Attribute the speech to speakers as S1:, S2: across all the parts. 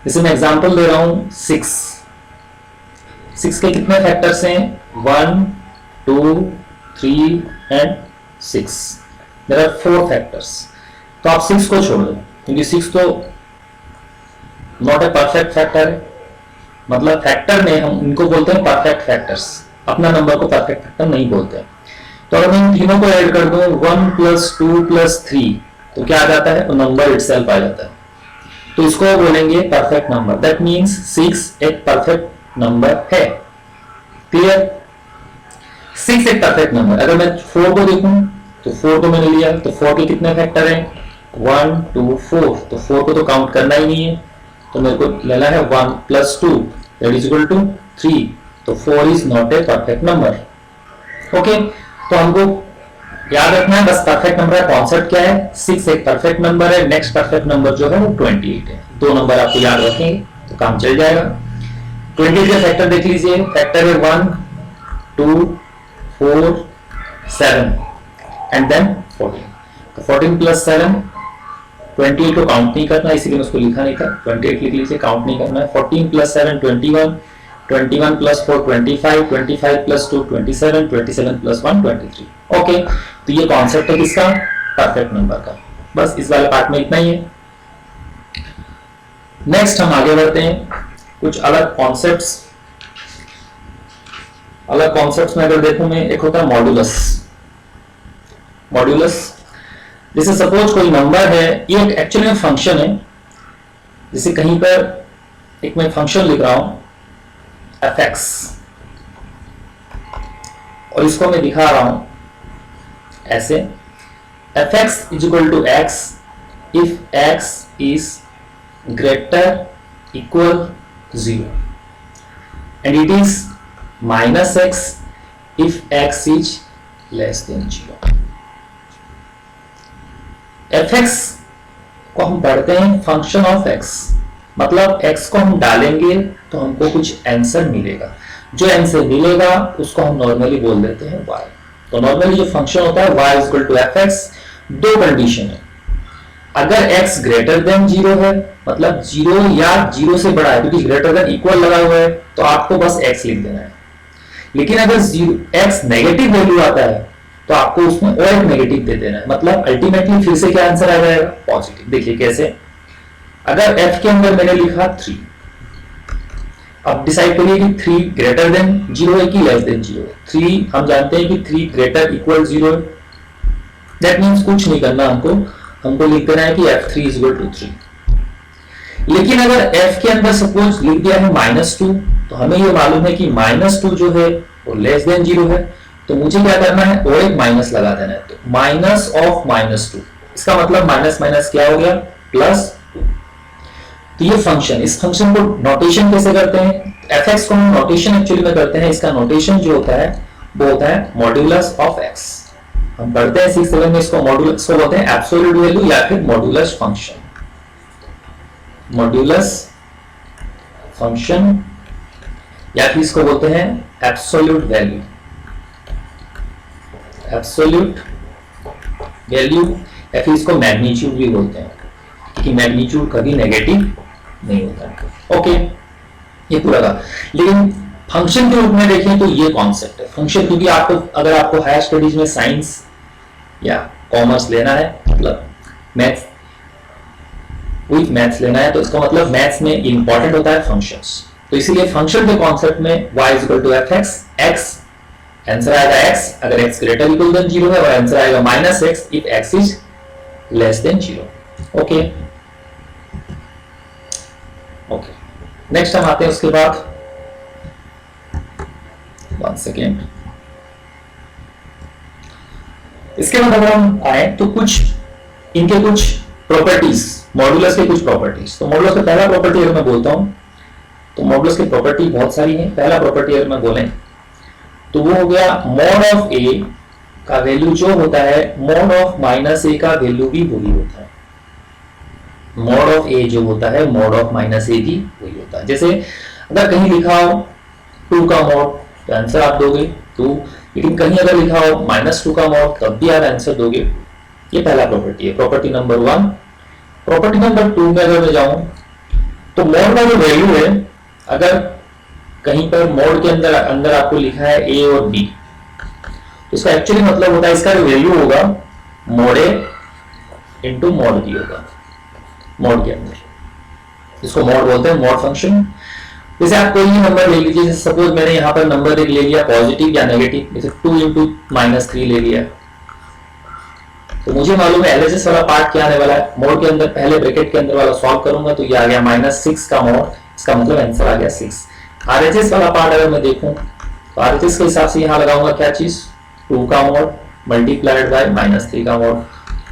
S1: जैसे मैं एग्जांपल दे रहा हूं 6 के कितने फैक्टर्स हैं? 1 2 3 एंड 6। There are 4 factors. तो आप 6 को छोड़ दो क्योंकि 6 तो नॉट ए परफेक्ट फैक्टर है। मतलब फैक्टर में हम इनको बोलते हैं परफेक्ट फैक्टर्स, अपना नंबर को परफेक्ट फैक्टर नहीं बोलते। तो अगर मैं इन तीनों को ऐड कर दूं 1 + 2 + 3 तो क्या आ जाता है? तो नंबर इटसेल्फ आ जाता है। तो इसको बोलेंगे परफेक्ट नंबर। दैट मींस 6 एक परफेक्ट नंबर है। क्लियर? 6 एक परफेक्ट नंबर। अगर मैं 4 को देखूं तो 4 को मैंने लिया तो 4 के कितने फैक्टर हैं? 1 2 4। तो 4 को तो काउंट करना ही नहीं है, तो मेरे को लेना है 1 + 2 दैट इज इक्वल टू 3। तो 4 is not a perfect number. Okay, तो हमको याद रखना है बस परफेक्ट नंबर का कॉन्सेप्ट क्या है। 6 एक परफेक्ट नंबर है, नेक्स्ट परफेक्ट नंबर जो है वो 28 है। दो नंबर आपको याद रखेंगे तो काम चल जाएगा। 28 के फैक्टर देख लीजिए। फैक्टर है 1 2 4 7 एंड देन 14। तो 14 + 7 28 को काउंट नहीं करना, इसीलिए उसको लिखा नहीं था। 28 लिख लीजिए, काउंट नहीं करना है। 14 + 7 21, 21 + 4 25, 25 + 2 27, 27 + 1 23। ओके, तो ये कॉन्सेप्ट है किसका? परफेक्ट नंबर का। बस इस वाले पार्ट में इतना ही है। नेक्स्ट हम आगे बढ़ते हैं। कुछ अलग कॉन्सेप्ट्स में अगर देखूं मैं, एक होता है मॉड्यूलस। मॉड्यूलस जैसे सपोज कोई नंबर है, ये एक्चुअली में फंक्शन है। जैसे कहीं पर एक मैं फंक्शन लिख रहा हूं fx, और इसको मैं दिखा रहा हूं ऐसे fx = x if x is greater equal 0 and it is -x if x is less than 0। fx को हम पढ़ते हैं फंक्शन ऑफ x, मतलब x को हम डालेंगे तो हमको कुछ आंसर मिलेगा। जो आंसर मिलेगा उसको हम नॉर्मली बोल देते हैं y। तो नॉर्मली जो फंक्शन होता है y = fx, दो कंडीशन है। अगर x ग्रेटर देन 0 है, मतलब 0 या 0 से बड़ा है, क्योंकि ग्रेटर देन इक्वल लगा हुआ है तो आपको बस x लिख देना है। लेकिन अगर x नेगेटिव वैल्यू आता है तो आपको उसमें और एक नेगेटिव दे देना है, मतलब अल्टीमेटली फिर से क्या आंसर आ जाएगा? पॉजिटिव। देखिए कैसे। अगर f के अंदर मैंने लिखा 3, अब डिसाइड करिए कि 3 ग्रेटर देन 0 है कि लेस देन 0 है। 3 हम जानते हैं कि 3 ग्रेटर इक्वल 0 है। दैट मींस कुछ नहीं करना, हमको लिख देना है कि f3 = 3। लेकिन अगर f के अंदर सपोज लिख दिया है -2, तो हमें ये मालूम है कि -2 जो है वो लेस देन 0 है, तो मुझे क्या करना है? और एक माइनस लगा देना है। तो माइनस ऑफ -2, इसका मतलब माइनस माइनस क्या हो गया? +2। तो ये फंक्शन, इस फंक्शन को नोटेशन कैसे करते हैं? fx को हम नोटेशन एक्चुअली में करते हैं, इसका नोटेशन जो होता है वो होता है मॉड्यूलस ऑफ x। हम पढ़ते हैं 6 7 में, इसको मॉड्यूलस को बोलते हैं एब्सोल्यूट वैल्यू या फिर मॉड्यूलस फंक्शन। मॉड्यूलस फंक्शन या फिर इसको बोलते हैं एब्सोल्यूट वैल्यू। एब्सोल्यूट वैल्यू या फिर इसको मैग्नीट्यूड भी बोलते हैं, क्योंकि मैग्नीट्यूड कभी नेगेटिव नहीं होता। ओके, ये पूरा था। लेकिन फंक्शन के रूप में देखें तो ये कॉन्सेप्ट है फंक्शन, क्योंकि अगर आपको हायर स्टडीज में साइंस या कॉमर्स लेना है, मतलब मैथ्स विथ मैथ्स लेना है, तो इसका मतलब मैथ्स में इंपॉर्टेंट होता है फंक्शंस। तो इसीलिए फंक्शन के कॉन्सेप्ट में y = fx, x आंसर आएगा x अगर x ग्रेटर इक्वल देन 0 है, और आंसर आएगा -x if x is less than 0। Okay, next हम आते हैं उसके बाद, 1 सेकेंड। इसके बाद अगर हम आए तो इनके कुछ प्रॉपर्टीज, मॉड्यूलस के कुछ प्रॉपर्टीज। तो मॉड्यूलस का पहला प्रॉपर्टी अगर मैं बोलता हूं तो मॉड्यूलस की प्रॉपर्टी बहुत सारी है। पहला प्रॉपर्टी अगर मैं बोलें तो वो हो गया मॉड ऑफ a का वैल्यू जो होता है मॉड ऑफ -a का वैल्यू भी वही होता है। मॉड ऑफ a जो होता है मॉड ऑफ -a भी वही होता है। जैसे अगर कहीं लिखा हो 2 का मॉड तो आंसर आप दोगे 2, लेकिन कहीं अगर लिखा हो -2 का मॉड तब भी आप आंसर दोगे। ये पहला प्रॉपर्टी है, प्रॉपर्टी नंबर 1। प्रॉपर्टी नंबर 2 में अगर मैं जाऊं तो मोड का जो वैल्यू है, अगर कहीं पर मोड के अंदर अंदर आपको लिखा है ए और बी, तो इसका एक्चुअली मतलब होता है, इसका जो वैल्यू होगा मोड ए इंटू मोड बी होगा मोड के अंदर, इसको मोड बोलते हैं, मोड फंक्शन। जैसे आप कोई भी नंबर ले लीजिए, जैसे सपोज मैंने यहाँ पर नंबर एक ले लिया पॉजिटिव या नेगेटिव, जैसे 2 इंटू -3 ले लिया, तो मुझे मालूम है एलएचएस वाला पार्ट क्या आने वाला है, मोड के अंदर पहले ब्रैकेट के अंदर वाला सॉल्व करूंगा तो ये आ गया -6 का मोड, इसका मतलब आंसर आ गया 6। आरएचएस वाला पार्ट अगर मैं देखूं तो आरएचएस के हिसाब से यहाँ लगाऊंगा क्या चीज, 2 का मोड मल्टीप्लाइड बाय -3 का मोड,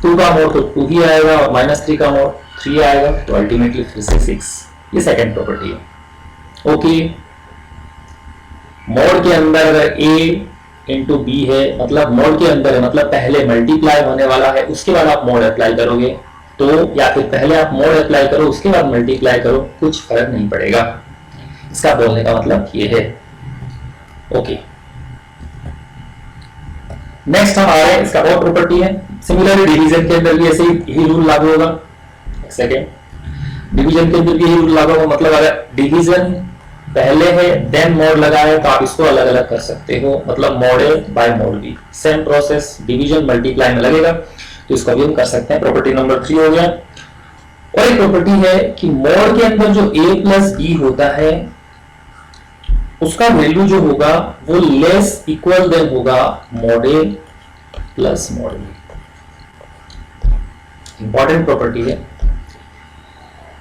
S1: 2 का मोड तो 2 ही आएगा और -3 का मोड 3 आएगा, तो अल्टीमेटली फिर से 6। ये सेकंड प्रॉपर्टी है। ओके, मोड के अंदर अगर a इंटू बी है, मतलब मोड के अंदर है, मतलब पहले मल्टीप्लाई होने वाला है, उसके बाद आप मोड अप्लाई करोगे, तो या फिर पहले आप मोड अप्लाई करो उसके बाद मल्टीप्लाई करो, कुछ फर्क नहीं पड़ेगा। इसका बोलने का मतलब ये है। ओके, नेक्स्ट हम आ रहे हैं, इसका और प्रॉपर्टी है। सिमिलरली डिवीजन के अंदर भी ऐसे ही रूल लागू होगा। एक सेकेंड, डिवीजन के अंदर भी यही रूल लागू होगा, मतलब अगर डिवीजन पहले है देन मोड लगा है तो आप इसको अलग अलग कर सकते हो, मतलब mod A by mod B, same process, division multiply में लगेगा, तो इसको भी हम कर सकते हैं। प्रॉपर्टी नंबर 3 हो गया। और एक प्रॉपर्टी है कि मोड के अंदर जो a प्लस बी होता है उसका वैल्यू जो होगा वो लेस इक्वल देन होगा mod A plus mod B. Important property है।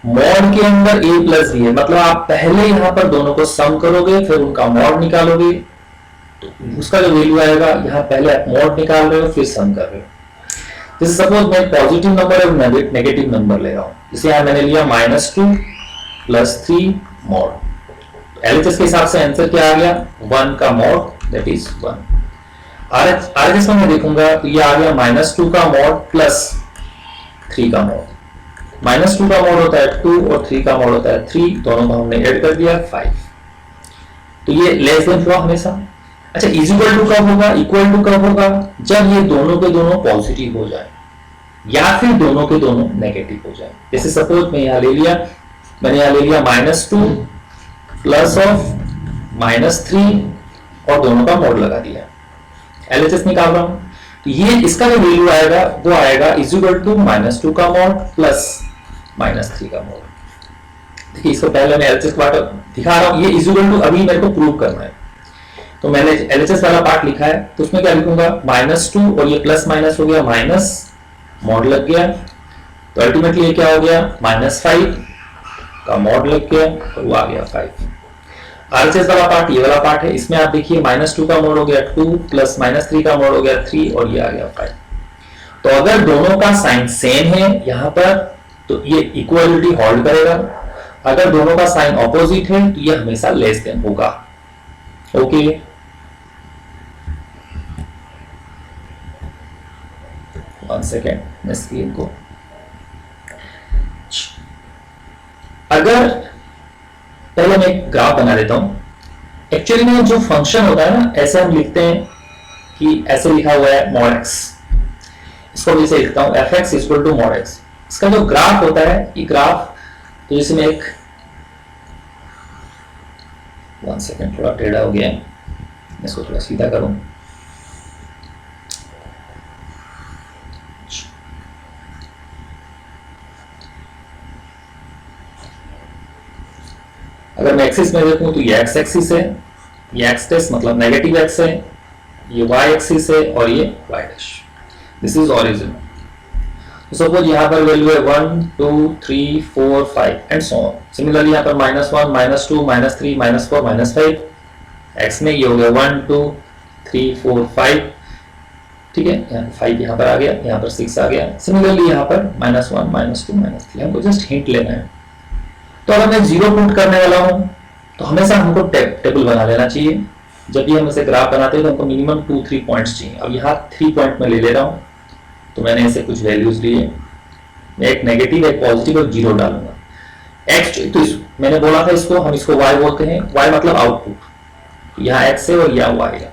S1: मोड के अंदर a प्लस बी है, मतलब आप पहले यहां पर दोनों को सम करोगे फिर उनका मोड निकालोगे, तो उसका जो वैल्यू आएगा, यहां पहले आप मोड निकाल रहे हो फिर सम कर रहे हो। जैसे सपोज मैं पॉजिटिव नंबर और नेगेटिव नंबर ले रहा हूं, जैसे यहां मैंने लिया -2 + 3 मोड, एलएचएस के हिसाब से आंसर क्या आ गया, 1 का मोड दैट इज 1। आरएचएस में मैं देखूंगा तो ये आ गया -2 का मोड प्लस 3 का मोड। -2 का मोड होता है 2 और 3 का मोड होता है 3, दोनों को हमने ऐड कर दिया 5। तो ये लेस देन हुआ हमेशा। अच्छा, इक्वल टू कब होगा, इक्वल टू कब होगा, जब ये दोनों के दोनों पॉजिटिव हो जाए या फिर दोनों के दोनों नेगेटिव हो जाए। जैसे सपोज मैं यहां ले लिया, मैंने यहां ले लिया -2 प्लस ऑफ -3 और दोनों का मोड लगा दिया, एलएचएस निकाल रहा हूं, तो ये इसका जो वैल्यू आएगा वो आएगा इक्वल टू -2 का मोड प्लस -3 का मोड। देखिए, इसको पहले मैं एलएचएस पार्ट दिखा रहा हूं, ये इक्वल टू अभी मेरे को प्रूव करना है, तो मैंने एलएचएस वाला पार्ट लिखा है, तो उसमें क्या लिखूंगा, -2 और ये प्लस माइनस हो गया, माइनस मोड लग गया, तो अल्टीमेटली ये क्या हो गया, -5 का मोड लग गया और वो आ गया 5। आरएचएस वाला पार्ट ये वाला पार्ट है, इसमें आप देखिए -2 का मोड हो गया 2 प्लस -3 का मोड हो गया 3 और ये आ गया 5। तो अगर दोनों का साइन सेम है यहां पर तो ये इक्वलिटी होल्ड करेगा, अगर दोनों का साइन ऑपोजिट है तो ये हमेशा लेस देन होगा। ओके, वन सेकेंड, मैं स्क्रीन को, अगर पहले मैं एक ग्राफ बना देता हूं। एक्चुअली में जो फंक्शन होता है ना, ऐसे हम लिखते हैं कि ऐसे लिखा हुआ है mod x, इसको भी से लिखता हूं fx equal to mod x। इसका जो ग्राफ होता है, ये ग्राफ, तो जैसे मैं एक, वन सेकेंड, थोड़ा टेढ़ा हो गया है, मैं इसको थोड़ा सीधा करूं। अगर मैं एक्सिस में देखूं तो ये एक्स एक्सिस है, ये एक्स डैश मतलब नेगेटिव एक्स है, ये वाई एक्सिस है और ये Y dash, this is origin. तो सपोज यहाँ पर वैल्यू है 1 2 3 4 5 एंड सो ऑन। सिमिलरली यहाँ पर -1 -2 -3 -4 -5, एक्स में ये हो गया 1 2 3 4 5, ठीक है, यहाँ 5 यहाँ पर आ गया, यहाँ पर 6 आ गया। सिमिलरली यहाँ पर -1 -2 -3, हमको जस्ट हिंट लेना है। तो अगर मैं 0 पुट करने वाला हूं तो हमेशा हमको टेबल बना लेना चाहिए। जब भी हम इसे ग्राफ बनाते हैं तो हमको मिनिमम 2-3 पॉइंट्स चाहिए। अब यहाँ 3 पॉइंट में ले रहा हूं, तो मैंने ऐसे कुछ वैल्यूज लिए, मैं एक नेगेटिव एक पॉजिटिव और 0 डालूंगा। एक्स तो मैंने बोला था इसको, हम इसको वाई बोलते हैं, वाई मतलब आउटपुट, तो यहाँ एक्स है और यहाँ वाई है।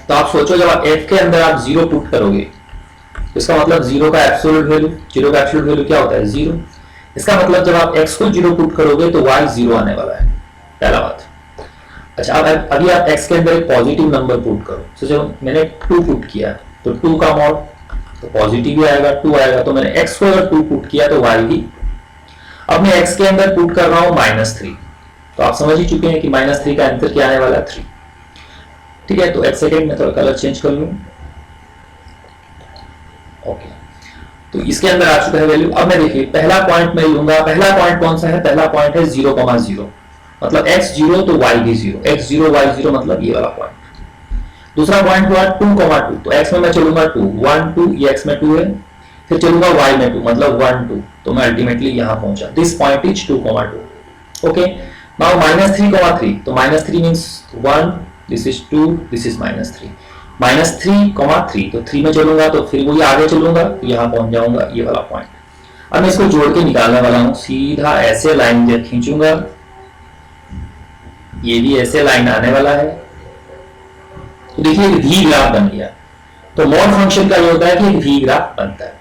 S1: तो आप सोचो जब आप एफ के अंदर आप 0 पुट करोगे तो इसका मतलब 0 का एब्सोल्यूट वैल्यू, 0 का एब्सोल्यूट वैल्यू क्या होता है 0, इसका मतलब जब आप x को 0 पुट करोगे तो y 0 आने वाला है, पहला बात। अच्छा, अब अभी आप x के अंदर एक पॉजिटिव नंबर पुट करो। तो जब मैंने 2 पुट किया तो 2 का मॉड तो पॉजिटिव ही आएगा, 2 आएगा। तो मैंने x को अगर 2 पुट किया तो y भी। अब मैं x के अंदर पुट कर रहा हूं -3, तो आप समझ ही चुके हैं कि -3 का आंसर क्या आने वाला है, 3। ठीक है, तो एक सेकेंड में थोड़ा कलर चेंज कर लूं। ओके, तो इसके अंदर आ चुका है वैल्यू। अब मैं देखिए पहला पॉइंट मैं लूंगा। पहला पॉइंट कौन सा है? पहला पॉइंट है 0,0, मतलब x 0 तो y भी 0, x 0 y 0 मतलब ये वाला पॉइंट। दूसरा पॉइंट हुआ 2,2, तो x में मैं चलूंगा 2, 1 2, ये x में 2 है। फिर चलूंगा y में 2, मतलब 1 2, तो मैं अल्टीमेटली यहां पहुंचा। This point is 2,2। Okay, now -3,3, तो -3 means 1, this is 2, this is -3, -3,3, तो 3 में चलूंगा तो फिर वही आगे चलूंगा तो यहां पहुंच जाऊंगा, ये वाला पॉइंट। अब मैं इसको जोड़ के निकालने वाला हूं। सीधा ऐसे लाइन जब खींचूंगा, ये भी ऐसे लाइन आने वाला है, तो देखिए एक वी ग्राफ बन गया। तो मॉड फंक्शन का ये होता है कि एक वी ग्राफ बनता है,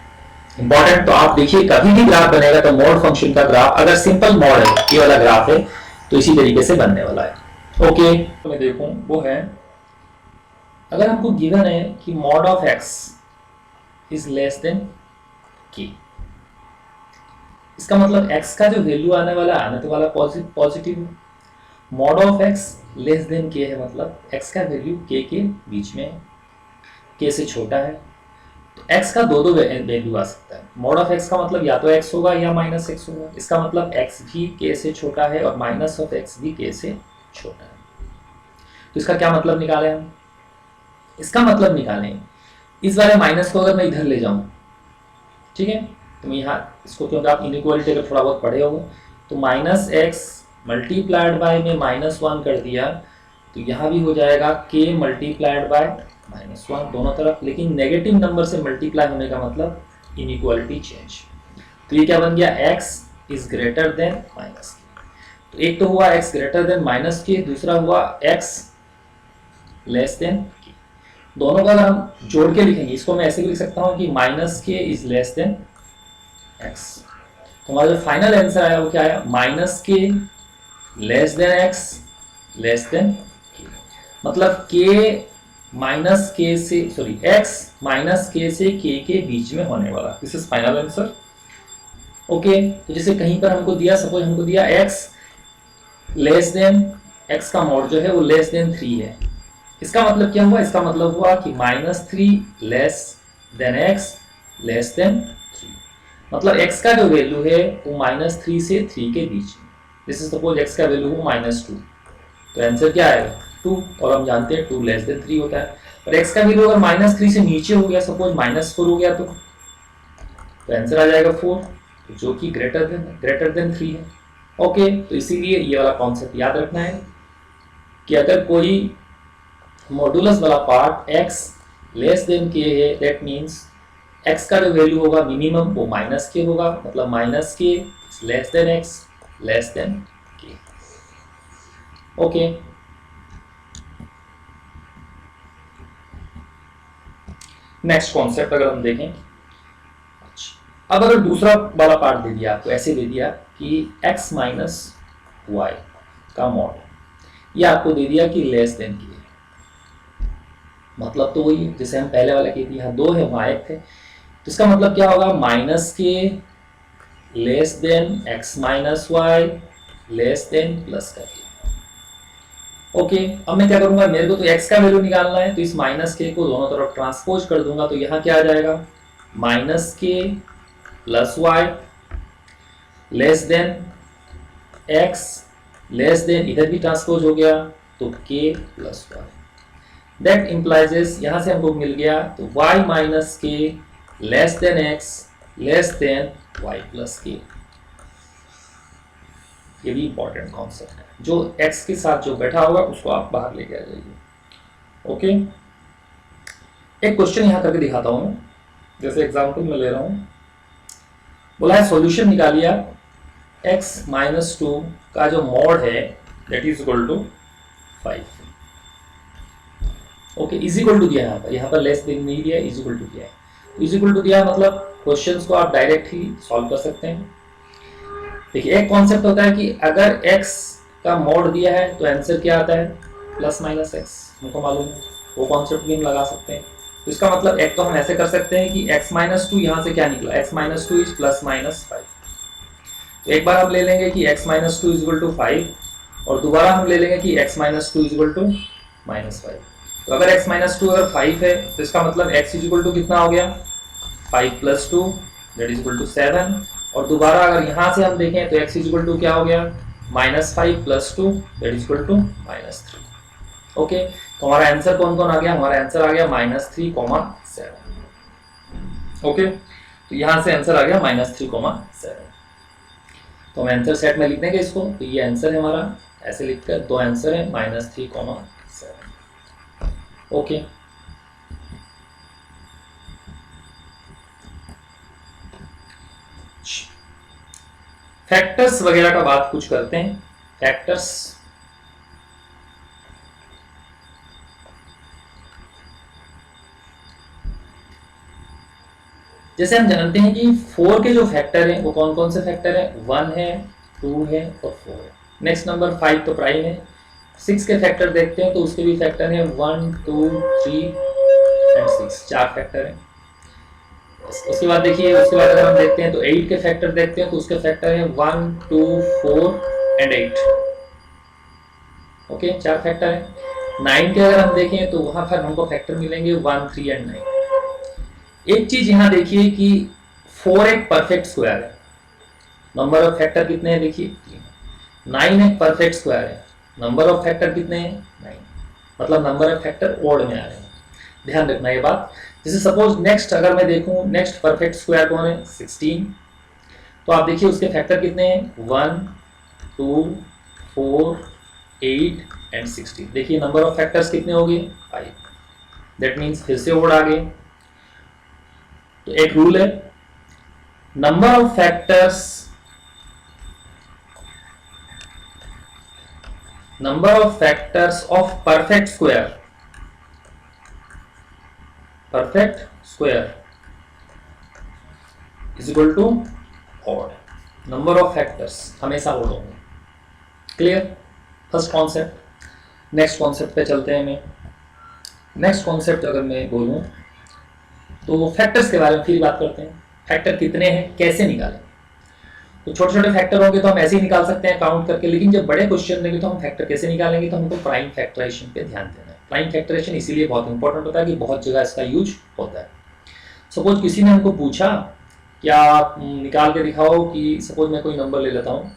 S1: इंपॉर्टेंट। तो आप देखिए कभी भी ग्राफ बनेगा तो मॉड फंक्शन का ग्राफ, अगर सिंपल मॉड है, ये वाला ग्राफ है, तो इसी तरीके से बनने वाला है। ओके, तो मैं देखूं वो है, अगर हमको गिवन है कि mod of x is less than k, इसका मतलब x का जो वैल्यू आने वाला positive. Mod of x less then k है, मतलब x का वैल्यू k के बीच में है, k से छोटा है। तो x का दो वैल्यू आ सकता है। मॉड ऑफ x का मतलब या तो x होगा या -x होगा। इसका मतलब x भी k से छोटा है और माइनस ऑफ x भी k से छोटा है। तो इसका क्या मतलब निकाले हम? इसका मतलब निकालें, इस वाले माइनस को अगर मैं इधर ले जाऊं, ठीक है, तो मैं यहाँ इसको, क्योंकि आप इनइक्वालिटी अगर थोड़ा बहुत पढ़े होंगे, तो -x मल्टीप्लाइड बाय में -1 कर दिया, तो यहाँ भी हो जाएगा k मल्टीप्लाइड बाय -1 दोनों तरफ। लेकिन नेगेटिव नंबर से मल्टीप्लाई होने का मतलब इनइक्वालिटी चेंज। तो ये क्या बन गया? x is greater than -k। तो एक तो हुआ x ग्रेटर देन -k, दूसरा हुआ x लेस देन k। दोनों का अगर हम जोड़ के लिखेंगे, इसको मैं ऐसे भी लिख सकता हूं कि -k is less than x। तो हमारा जो फाइनल आंसर आया वो क्या आया? -k less than x less then k, मतलब x -k से k के बीच में होने वाला। This is final answer. Okay, तो जैसे कहीं पर हमको दिया, सपोज हमको दिया x लेस देन, x का मॉड जो है वो लेस देन 3 है। इसका मतलब क्या हुआ? इसका मतलब हुआ कि -3 less than x less then 3, मतलब x का जो वैल्यू है वो -3 से 3 के बीच में। दिस इज सपोज x का वैल्यू हो -2, तो आंसर क्या आएगा? 2, और हम जानते हैं 2 लेस देन 3 होता है। और x का वैल्यू अगर -3 से नीचे हो गया, सपोज -4 हो गया, तो आंसर आ जाएगा 4, जो कि ग्रेटर देन 3 है। ओके, तो इसीलिए ये वाला कॉन्सेप्ट याद रखना है कि अगर कोई मॉडुलस वाला part x less then k है, दैट मींस x का जो वैल्यू होगा मिनिमम वो -k होगा, मतलब -k less than x less then k। Okay, next concept अगर हम देखें, अब अगर दूसरा वाला पार्ट दे दिया आपको, ऐसे दे दिया कि x माइनस वाई का मॉड, ये आपको दे दिया कि लेस देन k, मतलब तो वही जैसे हम पहले वाला के यहाँ 2 है वहाँ 1 थे, तो इसका मतलब क्या होगा? -k less than x minus Y less than plus का k। ओके, अब मैं क्या करूंगा? मेरे को तो x का वैल्यू निकालना है, तो इस -k को दोनों तरफ ट्रांसपोज कर दूंगा, तो यहाँ क्या आ जाएगा? -k plus Y less than x less than, इधर भी ट्रांसपोज हो गया तो k plus Y. That implies, यहाँ से हमको मिल गया तो y minus k less than x less than y plus k। ये भी इंपॉर्टेंट कॉन्सेप्ट है, जो x के साथ जो बैठा होगा उसको आप बाहर लेके आ जाइए। ओके, एक क्वेश्चन यहाँ करके दिखाता हूँ मैं, जैसे एग्जांपल मैं ले रहा हूँ। बोला है सॉल्यूशन निकालिए x माइनस 2 का जो मॉड है that is equal to 5। Okay, is equal to दिया है यहाँ पर लेस देन नहीं दिया, इज इक्वल टू दिया है। इज इक्वल टू दिया मतलब क्वेश्चंस को आप डायरेक्ट ही सॉल्व कर सकते हैं। देखिए एक कॉन्सेप्ट होता है कि अगर x का मॉड दिया है तो आंसर क्या आता है प्लस माइनस एक्स, हमको मालूम है, वो कॉन्सेप्ट भी हम लगा सकते हैं। तो इसका मतलब एक तो हम ऐसे कर सकते हैं कि x माइनस टू यहाँ से क्या निकला, x minus two is plus minus five. तो एक बार हम ले लेंगे कि x minus two is equal to five, और दोबारा हम ले लेंगे कि x minus two is equal to minus five. तो अगर x माइनस टू अगर फाइव है तो इसका मतलब x इज इक्वल टू कितना हो गया, five plus two that is equal to seven. और दोबारा अगर यहाँ से हम देखें तो x इज इक्वल टू क्या हो गया, minus five plus two that is equal to minus three. Okay, तो हमारा आंसर कौन कौन आ गया, हमारा आंसर आ गया minus three comma seven. Okay, तो यहाँ से आंसर आ गया माइनस थ्री कॉमा सेवन। तो हम आंसर सेट में लिख देंगे इसको, तो ये आंसर है हमारा, ऐसे लिखकर दो आंसर है minus three comma seven. Okay, factors वगैरह का बात कुछ करते हैं। फैक्टर्स, जैसे हम जानते हैं कि 4 के जो फैक्टर हैं वो कौन कौन से फैक्टर हैं, 1 है, 2 है और 4 है। नेक्स्ट नंबर 5 तो प्राइम है। 6 के फैक्टर देखते हैं तो उसके भी फैक्टर हैं 1, 2, 3 एंड 6, 4 फैक्टर हैं। उसके बाद देखिए, उसके बाद अगर हम देखते हैं तो 8 के फैक्टर देखते हैं तो उसके फैक्टर हैं 1, 2, 4 एंड 8। ओके, 4 फैक्टर हैं। 9 के अगर हम देखें तो वहां पर हमको फैक्टर मिलेंगे 1, 3 एंड 9। एक चीज यहाँ देखिए कि 4 एक परफेक्ट स्क्वायर है, नंबर ऑफ फैक्टर कितने हैं देखिए 3। 9 एक परफेक्ट स्क्वायर है, नंबर ऑफ फैक्टर कितने हैं 9, मतलब नंबर ऑफ फैक्टर ओड में आ रहे हैं, ध्यान रखना ये बात। जैसे सपोज नेक्स्ट अगर मैं देखूं, नेक्स्ट परफेक्ट स्क्वायर कौन है 16, तो आप देखिए उसके फैक्टर कितने हैं 1, 2, 4, 8 एंड 16। देखिए नंबर ऑफ फैक्टर्स कितने हो गए 5, दैट मीन्स फिर से ओड आ गए। तो एक रूल है, number of factors, number of factors of perfect square, perfect square is equal to odd. Number of factors हमेशा ओड होंगे। Clear, first concept. Next concept पे चलते हैं। मैं नेक्स्ट कॉन्सेप्ट अगर मैं बोलूं तो फैक्टर्स के बारे में फिर बात करते हैं। फैक्टर कितने हैं, कैसे निकालें। तो छोटे छोटे फैक्टर होंगे तो हम ऐसे ही निकाल सकते हैं काउंट करके, लेकिन जब बड़े क्वेश्चन देंगे तो हम फैक्टर कैसे निकालेंगे, तो हमको प्राइम फैक्टराइजेशन पे ध्यान देना है। प्राइम फैक्टराइजेशन इसीलिए बहुत इंपॉर्टेंट होता है कि बहुत जगह इसका यूज होता है। सपोज किसी ने हमको पूछा कि आप निकाल के दिखाओ कि, सपोज मैं कोई नंबर ले लेता हूँ,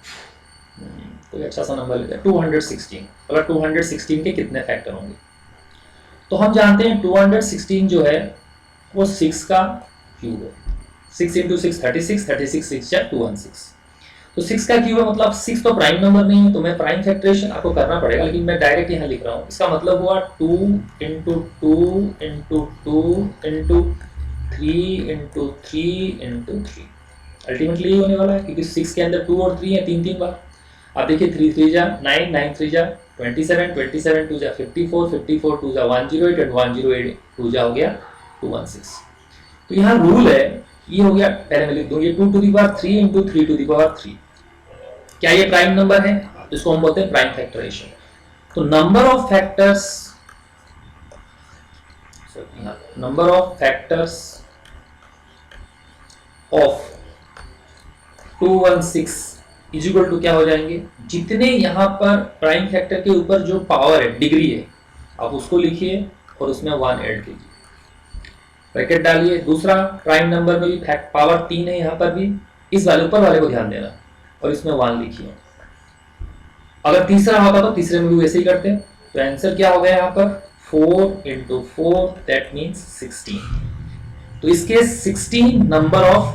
S1: कोई अच्छा सा नंबर लेते हैं 216। अगर 216 के कितने फैक्टर होंगे, तो हम जानते हैं 216 जो है वो 6 का क्यूब है। 6 इंटू 6 36, 36 6 या 216। तो 6 का क्यूब है, मतलब 6 तो प्राइम नंबर नहीं है, तो मैं प्राइम फैक्टराइजेशन आपको करना पड़ेगा, लेकिन मैं डायरेक्ट यहाँ लिख रहा हूँ। इसका मतलब हुआ 2 into 2 into 2 into 3 into 3 into 3। Ultimately ये होने वाला है, क्योंकि 6 के अंदर 2 और 3 है, 3 बार। आप देखिए 3 3 जा 9, 9 3 जा 27, 27 2 जा 54, 54 2 जा 108 एंड 108 2 जा हो गया 216। तो यहाँ रूल है, ये हो गया, पहले मैं लिख दूं, ये 2 to the power 3 into 3 to the power 3। क्या ये प्राइम नंबर है, जिसको हम बोलते हैं प्राइम फैक्टराइजेशन। तो number of factors, number of factors of 216 is equal to क्या हो जाएंगे, जितने यहाँ पर प्राइम फैक्टर के ऊपर जो पावर है, डिग्री है, आप उसको लिखिए और उसमें 1 ऐड कीजिए, ब्रैकेट डालिए। दूसरा, प्राइम नंबर में भी पावर 3 है, यहाँ पर भी इस वाले ऊपर वाले को ध्यान देना और इसमें 1 लिखिए। अगर तीसरा होता तो तीसरे में भी वैसे ही करते। तो आंसर क्या हो गया यहाँ पर 4 इंटू 4 दैट मीन्स 16। तो इसके 16 नंबर ऑफ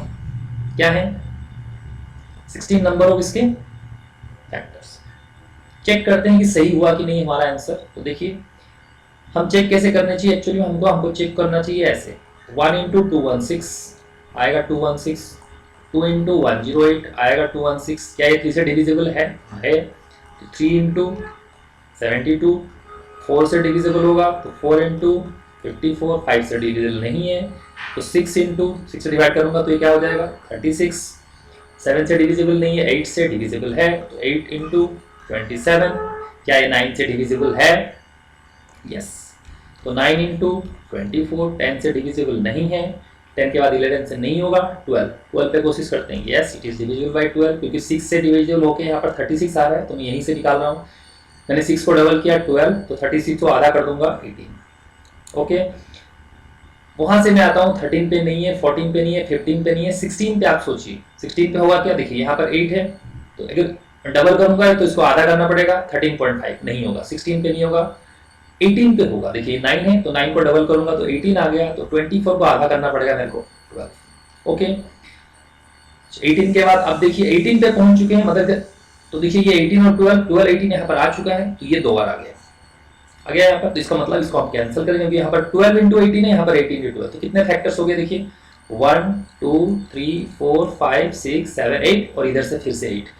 S1: क्या है, 16 नंबर ऑफ इसके फैक्टर्स। चेक करते हैं कि सही हुआ कि नहीं हमारा आंसर। तो देखिए हम चेक कैसे करने चाहिए, एक्चुअली हमको चेक करना चाहिए ऐसे, 1 इंटू 216 आएगा 216, 2 इंटू 108 आएगा 216। क्या ये 3 से डिविजिबल है? 3 इंटू 72 4 से डिविजिबल होगा, तो 4 इंटू 54 5 से डिविजिबल नहीं है, तो 6 इंटू 6 से डिवाइड करूंगा तो ये क्या हो जाएगा 36। 7 से डिविजिबल नहीं है, 8 से डिविजिबल है, तो 8 इंटू 27, क्या ये 9 से डिविजिबल है? यस। तो 9 इंटू 24, 10 से डिविजिबल नहीं है, 10 के बाद 11 से नहीं होगा, 12 पे कोशिश करते हैं। Yes, it is divisible by 12, क्योंकि 6 से डिविजिबल होके यहाँ पर 36 आ रहा है, तो मैं यहीं से निकाल रहा हूँ। मैंने 6 को डबल किया 12, तो 36 को आधा कर दूंगा 18। ओके, वहां से मैं आता हूँ 13 पे नहीं है, 14 पे नहीं है, 15 पे नहीं है, 16 पे आप सोचिए 16 पे होगा क्या? देखिए यहाँ पर 8 है, तो अगर डबल करूंगा तो इसको आधा करना पड़ेगा, 13.5 नहीं होगा, 16 पे नहीं होगा, 18 पे होगा। देखिए 9 है, तो 9 को डबल करूंगा तो 18 आ गया, तो 24 को आधा करना पड़ेगा मेरे को, 12। ओके, 18 के बाद अब देखिए 18 पे पहुंच चुके हैं, मतलब तो देखिए ये 18 और 12 18 यहाँ पर आ चुका है, तो ये 2 बार आ गया यहाँ पर, तो इसका मतलब इसको हम कैंसिल करेंगे, क्योंकि यहाँ पर 12 इंटू 18 है, यहाँ पर 18 इंटू 12, तो कितने फैक्टर्स हो गए? देखिए 1 2 3 4 5 6 7 8, और इधर से फिर से 8,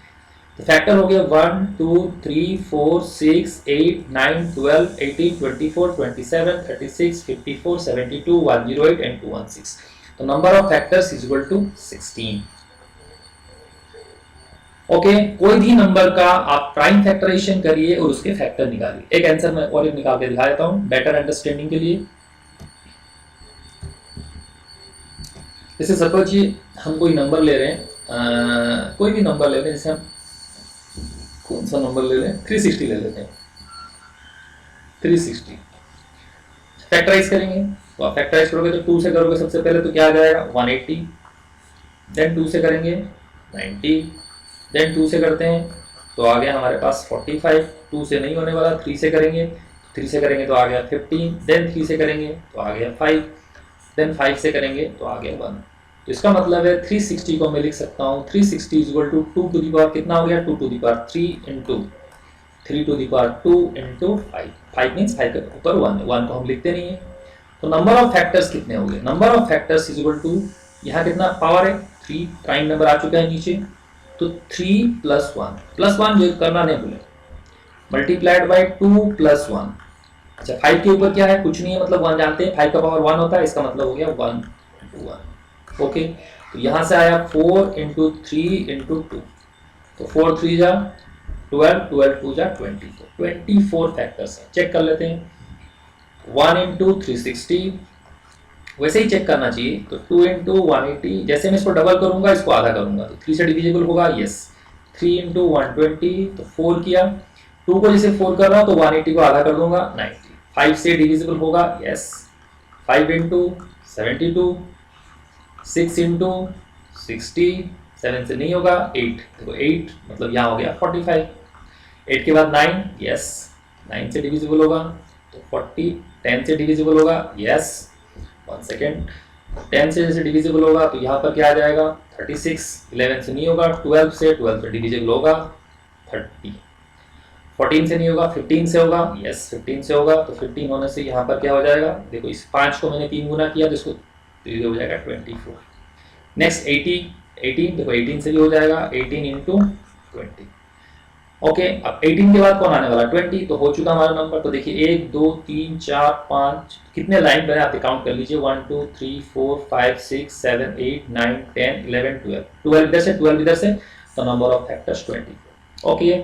S1: तो फैक्टर हो गया 1 2 3 4 6 8 9 12 18 24 27 36 54 72 108 and 216। तो number of factors is equal to 16। Okay, कोई भी नंबर का आप प्राइम फैक्टराइजेशन करिए और उसके फैक्टर निकालिए। एक आंसर मैं और एक निकाल के दिखा देता हूं बेटर अंडरस्टैंडिंग के लिए। जैसे सपोज ये हम कोई नंबर ले रहे हैं, कोई भी नंबर ले रहे हैं, जैसे हम कौन सा नंबर ले लें, 360 ले लेते हैं, 360 फैक्टराइज करेंगे, तो आप फैक्टराइज करोगे तो 2 से करोगे सबसे पहले, तो क्या आ जाएगा 180, देन 2 से करेंगे 90, देन 2 से करते हैं तो आ गया हमारे पास 45, 2 से नहीं होने वाला, 3 से करेंगे, 3 से करेंगे तो आ गया 15, देन 3 से करेंगे तो आ गया 5, देन 5 से करेंगे तो आ गया 1। तो इसका मतलब है 360 को मैं लिख सकता हूँ 360 is equal to 2 to the power कितना हो गया, 2 to the power 3 into 3 to the power 2 into 5, 5 means 5 के ऊपर 1 है, 1 को हम लिखते नहीं है। तो नंबर ऑफ फैक्टर्स कितने हो गए? Number of factors is equal to, यहाँ कितना पावर है 3, प्राइम नंबर आ चुका है नीचे, तो 3 प्लस 1 जो करना नहीं भूले, मल्टीप्लाइड बाय 2 प्लस 1। अच्छा 5 के ऊपर क्या है, कुछ नहीं है, मतलब 1 जानते हैं, 5 का पावर 1 होता है, इसका मतलब हो गया 1 इंटू 1। ओके, तो यहाँ से आया 4 इंटू 3 इंटू 2, तो 4 3 जा 12, 12 2 जा 20, तो 24 फैक्टर्स हैं। चेक कर लेते हैं, 1 इंटू 360, वैसे ही चेक करना चाहिए, तो 2 इंटू 180, जैसे मैं इसको डबल करूंगा इसको आधा करूंगा तो 3 से डिविजिबल होगा, यस, 3 इंटू 120, तो 4 किया, 2 को जैसे 4 कर रहा हूं तो 180 को आधा कर दूंगा 90, 5 से डिविजिबल होगा, यस, 5 इंटू 72, 6 इंटू 60, 7 से नहीं होगा, 8, देखो 8 मतलब यहाँ हो गया 45, 8 के बाद 9, यस, 9 से डिविजिबल होगा तो 40, 10 से डिविजिबल होगा, यस, 1 सेकेंड, 10 से जैसे डिविजिबल होगा तो यहाँ पर क्या आ जाएगा 36, 11 से नहीं होगा, 12 से डिविजिबल होगा 30, 14 से नहीं होगा, 15 से होगा, यस 15 से होगा, तो 15 होने से यहाँ पर क्या हो जाएगा, देखो इस 5 को मैंने 3 गुना किया तो इसको तो ये हो जाएगा 24। नेक्स्ट 18 देखो 18 से भी हो जाएगा, 18 इंटू 20। ओके, अब 18 के बाद कौन आने वाला 20, तो हो चुका हमारा नंबर। तो देखिए 1 2 3 4 5 कितने लाइन बने आप काउंट कर लीजिए, 1 2 3 4 5 6 7 8 9 10 11 12 इधर से 12 इधर से, तो नंबर ऑफ फैक्टर्स 24। ओके,